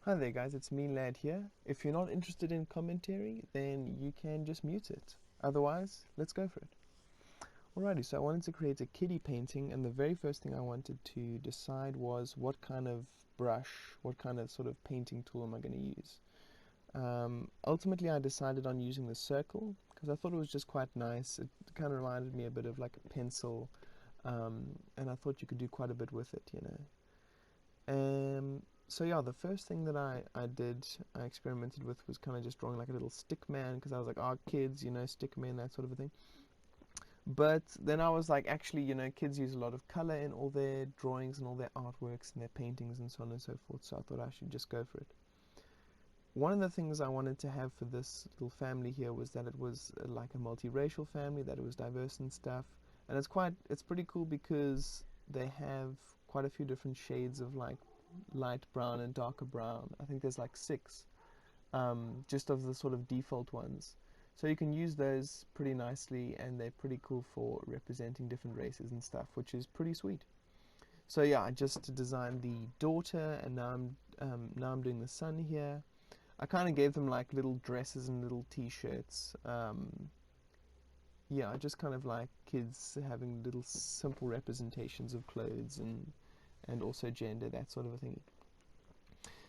Hi there guys, it's me Lad here. If you're not interested in commentary, then you can just mute it. Otherwise, let's go for it. Alrighty, so I wanted to create a kiddie painting, and the very first thing I wanted to decide was what kind of brush, what kind of sort of painting tool am I going to use. Ultimately I decided on using the circle because I thought it was just quite nice. It kind of reminded me a bit of like a pencil, and I thought you could do quite a bit with it, you know. So yeah, the first thing that I experimented with was kind of just drawing like a little stick man, because I was like, oh, kids, you know, stick men, that sort of a thing. But then I was like, actually, you know, kids use a lot of color in all their drawings and all their artworks and their paintings and so on and so forth, so I thought I should just go for it. One of the things I wanted to have for this little family here was that it was like a multiracial family, that it was diverse and stuff. And it's pretty cool because they have quite a few different shades of like light brown and darker brown. I think there's like 6, just of the sort of default ones. So you can use those pretty nicely, and they're pretty cool for representing different races and stuff, which is pretty sweet. So yeah, I just designed the daughter, and now I'm doing the son here. I kind of gave them like little dresses and little t-shirts. Yeah, just kind of like kids having little simple representations of clothes and also gender, that sort of a thing.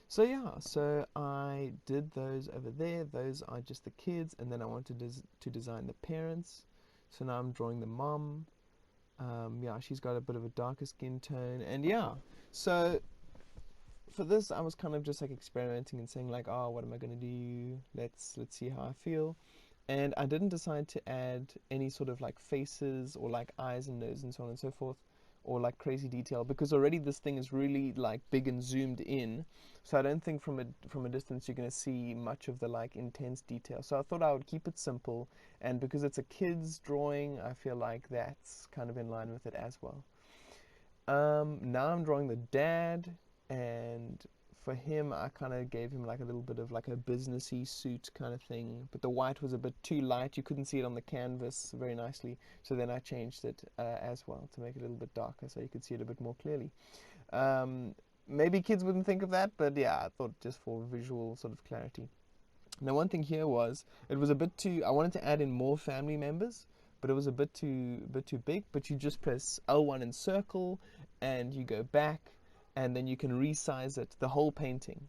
So yeah, so I did those over there. Those are just the kids, and then I wanted to design the parents. So now I'm drawing the mom. Yeah, she's got a bit of a darker skin tone, and yeah. So for this, I was kind of just like experimenting and saying like, oh, what am I gonna do? Let's see how I feel. And I didn't decide to add any sort of like faces or like eyes and nose and so on and so forth, or like crazy detail, because already this thing is really like big and zoomed in. So I don't think from a distance you're going to see much of the like intense detail. So I thought I would keep it simple, and because it's a kid's drawing, I feel like that's kind of in line with it as well. Now I'm drawing the dad, and for him, I kind of gave him like a little bit of like a businessy suit kind of thing, but the white was a bit too light. You couldn't see it on the canvas very nicely, so then I changed it as well to make it a little bit darker so you could see it a bit more clearly. Maybe kids wouldn't think of that, but yeah, I thought just for visual sort of clarity. Now, one thing here was it was a bit too. I wanted to add in more family members, but it was a bit too big. But you just press L1 in circle, and you go back, and then you can resize it, the whole painting.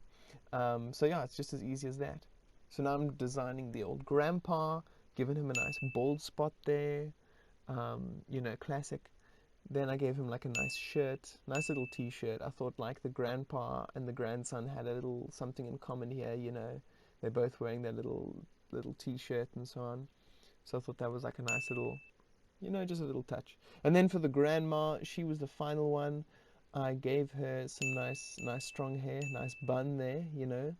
So yeah, it's just as easy as that. So now I'm designing the old grandpa, giving him a nice bald spot there. You know, classic. Then I gave him like a nice shirt, nice little t-shirt. I thought like the grandpa and the grandson had a little something in common here, you know. They're both wearing their little t-shirt and so on. So I thought that was like a nice little, you know, just a little touch. And then for the grandma, she was the final one. I gave her some nice strong hair, nice bun there, you know,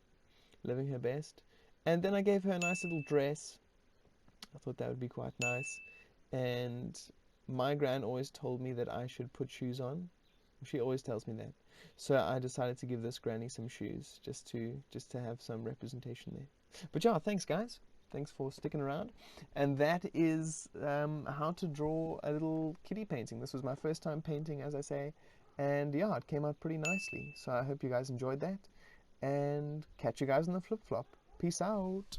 living her best. And then I gave her a nice little dress. I thought that would be quite nice. And my gran always told me that I should put shoes on. She always tells me that. So I decided to give this granny some shoes just to have some representation there. But yeah, thanks guys. Thanks for sticking around. And that is how to draw a little kitty painting. This was my first time painting, as I say. And yeah, it came out pretty nicely. So I hope you guys enjoyed that. And catch you guys on the flip-flop. Peace out.